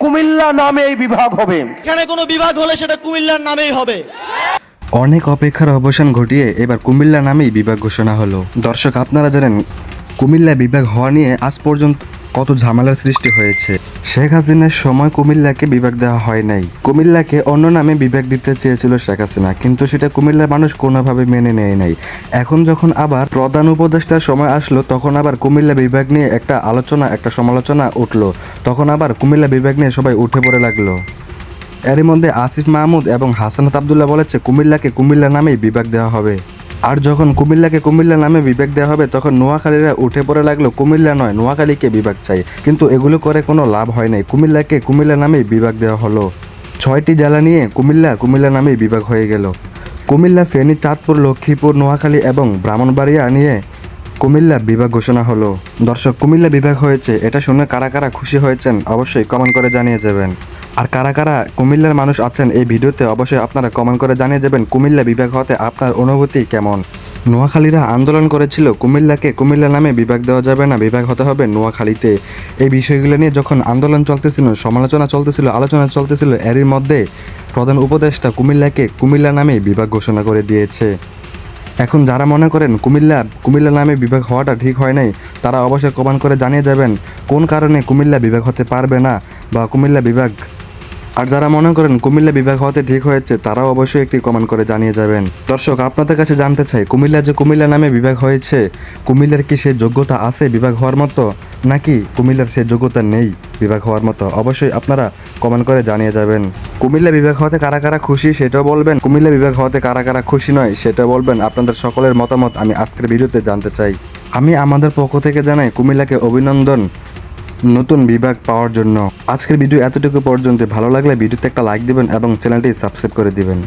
কুমিল্লা নামেই বিভাগ হবে। এখানে কোনো বিভাগ হলে সেটা কুমিল্লার নামেই হবে। অনেক অপেক্ষার অবসান ঘটিয়ে এবার কুমিল্লা নামেই বিভাগ ঘোষণা হলো। দর্শক, আপনারা জানেন কুমিল্লা বিভাগ হওয়া নিয়ে আজ পর্যন্ত কত ঝামেলার সৃষ্টি হয়েছে। শেখ হাসিনার সময় কুমিল্লাকে বিভাগ দেওয়া হয় নাই। কুমিল্লাকে অন্য নামে বিভাগ দিতে চেয়েছিল শেখ হাসিনা, কিন্তু সেটা কুমিল্লার মানুষ কোনোভাবে মেনে নেয় নাই। এখন যখন আবার প্রধান উপদেষ্টার সময় আসলো, তখন আবার কুমিল্লা বিভাগ নিয়ে একটা আলোচনা, একটা সমালোচনা উঠলো। তখন আবার কুমিল্লা বিভাগ নিয়ে সবাই উঠে পড়ে লাগলো। এরই মধ্যে আসিফ মাহমুদ এবং হাসানাত আবদুল্লাহ বলেছে কুমিল্লাকে কুমিল্লা নামেই বিভাগ দেওয়া হবে। আর যখন কুমিল্লাকে কুমিল্লা নামে বিভাগ দেওয়া হবে, তখন নোয়াখালীরা উঠে পড়ে লাগলো কুমিল্লা নয়, নোয়াখালীকে বিভাগ চাই। কিন্তু এগুলো করে কোনো লাভ হয় নাই, কুমিল্লাকে কুমিল্লা নামেই বিভাগ দেওয়া হলো। 6টি জেলা নিয়ে কুমিল্লা নামেই বিভাগ হয়ে গেল। কুমিল্লা, ফেনী, চাঁদপুর, লক্ষ্মীপুর, নোয়াখালী এবং ব্রাহ্মণবাড়িয়া নিয়ে কুমিল্লা বিভাগ ঘোষণা হলো। দর্শক, কুমিল্লা বিভাগ হয়েছে, এটা শুনে কারা কারা খুশি হয়েছেন অবশ্যই কমেন্ট করে জানিয়ে যাবেন। আর কারা কারা কুমিল্লার মানুষ আছেন এই ভিডিওতে অবশ্যই আপনারা কমেন্ট করে জানিয়ে যাবেন কুমিল্লা বিভাগ হতে আপনার অনুভূতি কেমন। নোয়াখালীরা আন্দোলন করেছিল কুমিল্লাকে কুমিল্লা নামে বিভাগ দেওয়া যাবে না, বিভাগ হতে হবে নোয়াখালীতে। এই বিষয়গুলো নিয়ে যখন আন্দোলন চলতেছিল, সমালোচনা চলতেছিল, আলোচনা চলতেছিল, এরই মধ্যে প্রধান উপদেষ্টা কুমিল্লাকে কুমিল্লা নামে বিভাগ ঘোষণা করে দিয়েছে। এখন যারা মনে করেন কুমিল্লা নামে বিভাগ হওয়াটা ঠিক হয় নাই, তারা অবশ্যই কমেন্ট করে জানিয়ে যাবেন কোন কারণে কুমিল্লা বিভাগ হতে পারবে না বা কুমিল্লা বিভাগ। আর যারা মনে করেন কুমিল্লা বিভাগ হতে ঠিক হয়েছে, তারাও অবশ্যই একটি কমেন্ট করে জানিয়ে যাবেন। দর্শক, আপনাদের কাছে জানতে চাই কুমিল্লা নামে বিভাগ হয়েছে, কুমিল্লার কি সে যোগ্যতা আছে বিভাগ হওয়ার মতো, নাকি কুমিল্লার সে যোগ্যতা নেই বিভাগ হওয়ার মতো? অবশ্যই আপনারা কমেন্ট করে জানিয়ে যাবেন। কুমিল্লা বিভাগ হতে কারা কারা খুশি সেটাও বলবেন, কুমিল্লা বিভাগ হতে কারা কারা খুশি নয় সেটাও বলবেন। আপনাদের সকলের মতামত আমি আজকের ভিডিওতে জানতে চাই। আমি আমাদের পক্ষ থেকে জানাই কুমিল্লাকে অভিনন্দন নতুন বিভাগ পাওয়ার জন্য। আজকের ভিডিও এতটুকু পর্যন্ত। ভালো লাগলে ভিডিওতে একটা লাইক দিবেন এবং চ্যানেলটি সাবস্ক্রাইব করে দিবেন।